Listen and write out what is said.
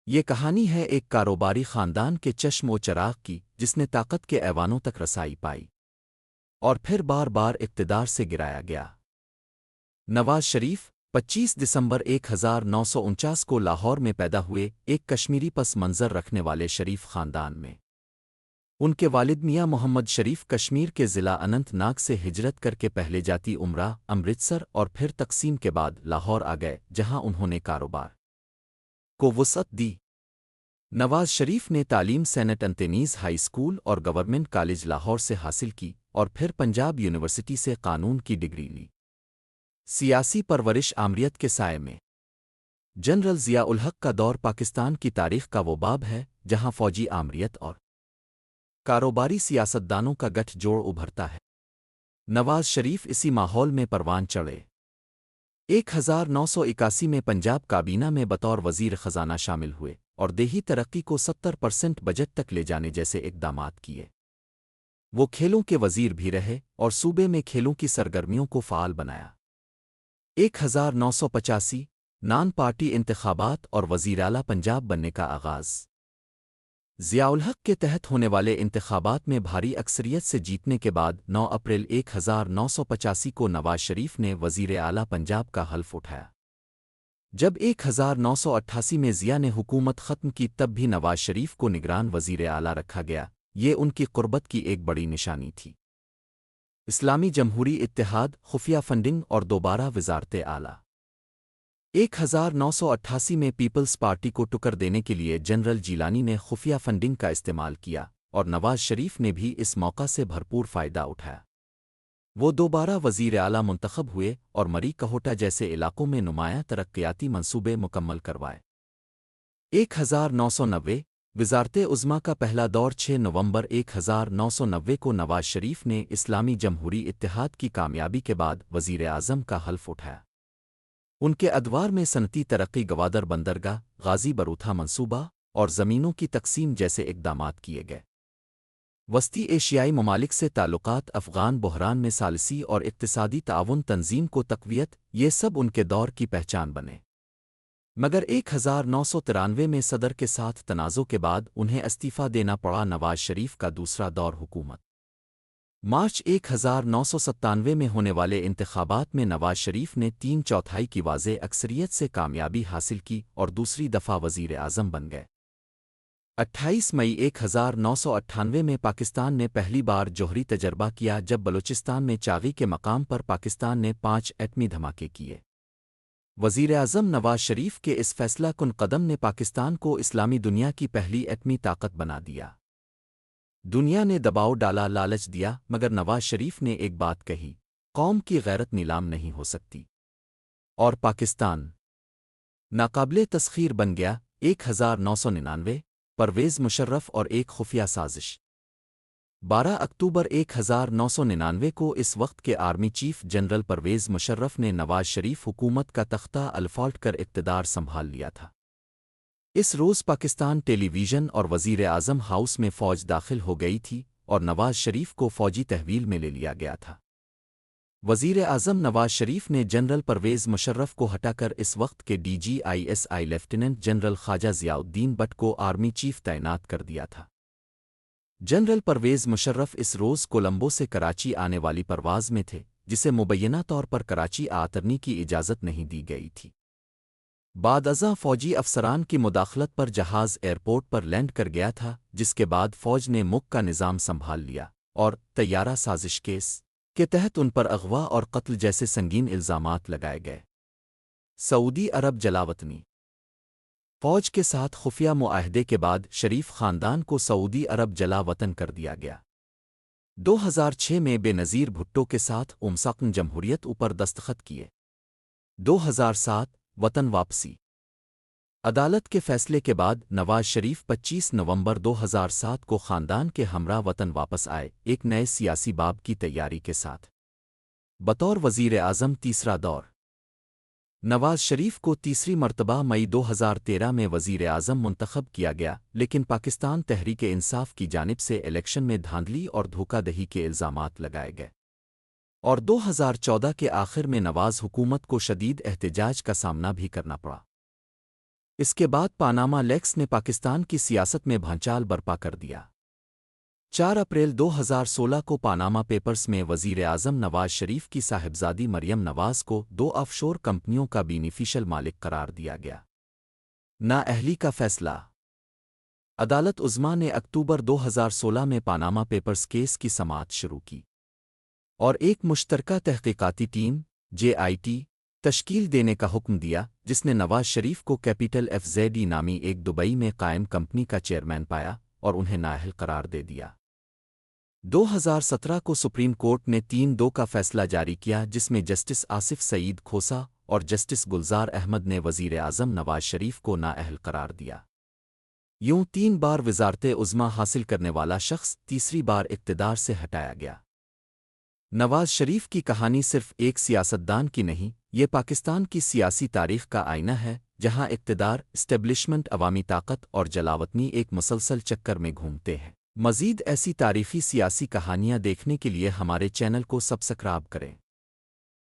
یہ کہانی ہے ایک کاروباری خاندان کے چشم و چراغ کی جس نے طاقت کے ایوانوں تک رسائی پائی اور پھر بار بار اقتدار سے گرایا گیا۔ نواز شریف 25 دسمبر 1949 کو لاہور میں پیدا ہوئے ایک کشمیری پس منظر رکھنے والے شریف خاندان میں۔ ان کے والد میاں محمد شریف کشمیر کے ضلع اننت ناگ سے ہجرت کر کے پہلے جاتی عمرہ امرتسر اور پھر تقسیم کے بعد لاہور آ گئے، جہاں انہوں نے کاروبار کو وسعت دی۔ نواز شریف نے تعلیم سینٹ انتونیز ہائی اسکول اور گورنمنٹ کالج لاہور سے حاصل کی اور پھر پنجاب یونیورسٹی سے قانون کی ڈگری لی۔ سیاسی پرورش آمریت کے سائے میں جنرل ضیاء الحق کا دور پاکستان کی تاریخ کا وہ باب ہے جہاں فوجی آمریت اور کاروباری سیاستدانوں کا گٹھ جوڑ ابھرتا ہے۔ نواز شریف اسی ماحول میں پروان چڑھے۔ 1981 میں پنجاب کابینہ میں بطور وزیر خزانہ شامل ہوئے اور دیہی ترقی کو 70% بجٹ تک لے جانے جیسے اقدامات کیے۔ وہ کھیلوں کے وزیر بھی رہے اور صوبے میں کھیلوں کی سرگرمیوں کو فعال بنایا۔ 1985 نان پارٹی انتخابات اور وزیراعلیٰ پنجاب بننے کا آغاز۔ ضیاء الحق کے تحت ہونے والے انتخابات میں بھاری اکثریت سے جیتنے کے بعد 9 اپریل 1985 کو نواز شریف نے وزیر اعلیٰ پنجاب کا حلف اٹھایا۔ جب 1988 میں ضیاء نے حکومت ختم کی تب بھی نواز شریف کو نگران وزیر اعلیٰ رکھا گیا، یہ ان کی قربت کی ایک بڑی نشانی تھی۔ اسلامی جمہوری اتحاد، خفیہ فنڈنگ اور دوبارہ وزارت اعلیٰ۔ 1988 میں پیپلز پارٹی کو ٹکر دینے کے لیے جنرل جیلانی نے خفیہ فنڈنگ کا استعمال کیا اور نواز شریف نے بھی اس موقع سے بھرپور فائدہ اٹھایا۔ وہ دوبارہ وزیر اعلیٰ منتخب ہوئے اور مری کہوٹا جیسے علاقوں میں نمایاں ترقیاتی منصوبے مکمل کروائے۔ 1990 وزارت عظمیٰ کا پہلا دور 6 نومبر 1990 کو نواز شریف نے اسلامی جمہوری اتحاد کی کامیابی کے بعد وزیر اعظم کا حلف اٹھایا۔ ان کے ادوار میں صنعتی ترقی، گوادر بندرگاہ، غازی بروتھا منصوبہ اور زمینوں کی تقسیم جیسے اقدامات کیے گئے۔ وسطی ایشیائی ممالک سے تعلقات، افغان بحران میں ثالثی اور اقتصادی تعاون تنظیم کو تقویت، یہ سب ان کے دور کی پہچان بنے۔ مگر 1993 میں صدر کے ساتھ تنازع کے بعد انہیں استعفیٰ دینا پڑا۔ نواز شریف کا دوسرا دور حکومت۔ مارچ 1997 میں ہونے والے انتخابات میں نواز شریف نے 3/4 کی واضح اکثریت سے کامیابی حاصل کی اور دوسری دفعہ وزیر اعظم بن گئے۔ 28 مئی 1998 میں پاکستان نے پہلی بار جوہری تجربہ کیا جب بلوچستان میں چاغی کے مقام پر پاکستان نے 5 ایٹمی دھماکے کیے۔ وزیر اعظم نواز شریف کے اس فیصلہ کن قدم نے پاکستان کو اسلامی دنیا کی پہلی ایٹمی طاقت بنا دیا۔ دنیا نے دباؤ ڈالا، لالچ دیا، مگر نواز شریف نے ایک بات کہی: قوم کی غیرت نیلام نہیں ہو سکتی۔ اور پاکستان ناقابل تسخیر بن گیا۔ 1999 پرویز مشرف اور ایک خفیہ سازش۔ 12 اکتوبر 1999 کو اس وقت کے army chief general Pervez Musharraf نے نواز شریف حکومت کا تختہ الفالٹ کر اقتدار سنبھال لیا تھا۔ اس روز پاکستان ٹیلی ویژن اور وزیر اعظم ہاؤس میں فوج داخل ہو گئی تھی اور نواز شریف کو فوجی تحویل میں لے لیا گیا تھا۔ وزیر اعظم نواز شریف نے جنرل پرویز مشرف کو ہٹا کر اس وقت کے DGISI lieutenant general Khwaja Zia Uddin but کو آرمی چیف تعینات کر دیا تھا۔ جنرل پرویز مشرف اس روز کولمبو سے کراچی آنے والی پرواز میں تھے، جسے مبینہ طور پر کراچی اترنے کی اجازت نہیں دی گئی تھی۔ بعد ازاں فوجی افسران کی مداخلت پر جہاز ایئرپورٹ پر لینڈ کر گیا تھا، جس کے بعد فوج نے ملک کا نظام سنبھال لیا اور طیارہ سازش کیس کے تحت ان پر اغوا اور قتل جیسے سنگین الزامات لگائے گئے۔ سعودی عرب جلاوطنی۔ فوج کے ساتھ خفیہ معاہدے کے بعد شریف خاندان کو سعودی عرب جلا وطن کر دیا گیا۔ 2006 میں بے نظیر بھٹو کے ساتھ امساکن جمہوریت اوپر دستخط کیے۔ 2007 وطن واپسی۔ عدالت کے فیصلے کے بعد نواز شریف 25 نومبر 2007 کو خاندان کے ہمراہ وطن واپس آئے، ایک نئے سیاسی باب کی تیاری کے ساتھ۔ بطور وزیر اعظم تیسرا دور۔ نواز شریف کو تیسری مرتبہ مئی 2013 میں وزیر اعظم منتخب کیا گیا، لیکن پاکستان تحریک انصاف کی جانب سے الیکشن میں دھاندلی اور دھوکہ دہی کے الزامات لگائے گئے اور 2014 کے آخر میں نواز حکومت کو شدید احتجاج کا سامنا بھی کرنا پڑا۔ اس کے بعد پاناما لیکس نے پاکستان کی سیاست میں بھانچال برپا کر دیا۔ 4 اپریل 2016 کو پاناما پیپرز میں وزیر اعظم نواز شریف کی صاحبزادی مریم نواز کو 2 آف شور کمپنیوں کا بینیفیشل مالک قرار دیا گیا۔ نااہلی کا فیصلہ۔ عدالت عظمیٰ نے اکتوبر 2016 میں پاناما پیپرز کیس کی سماعت شروع کی اور ایک مشترکہ تحقیقاتی ٹیم JIT تشکیل دینے کا حکم دیا، جس نے نواز شریف کو کیپٹل FZE نامی ایک دبئی میں قائم کمپنی کا چیئرمین پایا اور انہیں نااہل قرار دے دیا۔ 2017 کو سپریم کورٹ نے 3-2 کا فیصلہ جاری کیا، جس میں جسٹس آصف سعید کھوسہ اور جسٹس گلزار احمد نے وزیر اعظم نواز شریف کو نااہل قرار دیا۔ یوں 3 بار وزارت عظمیٰ حاصل کرنے والا شخص تیسری بار اقتدار سے ہٹایا گیا۔ نواز شریف کی کہانی صرف ایک سیاستدان کی نہیں، یہ پاکستان کی سیاسی تاریخ کا آئینہ ہے، جہاں اقتدار، اسٹیبلشمنٹ، عوامی طاقت اور جلاوطنی ایک مسلسل چکر میں گھومتے ہیں۔ مزید ایسی تاریخی سیاسی کہانیاں دیکھنے کے لیے ہمارے چینل کو سبسکرائب کریں۔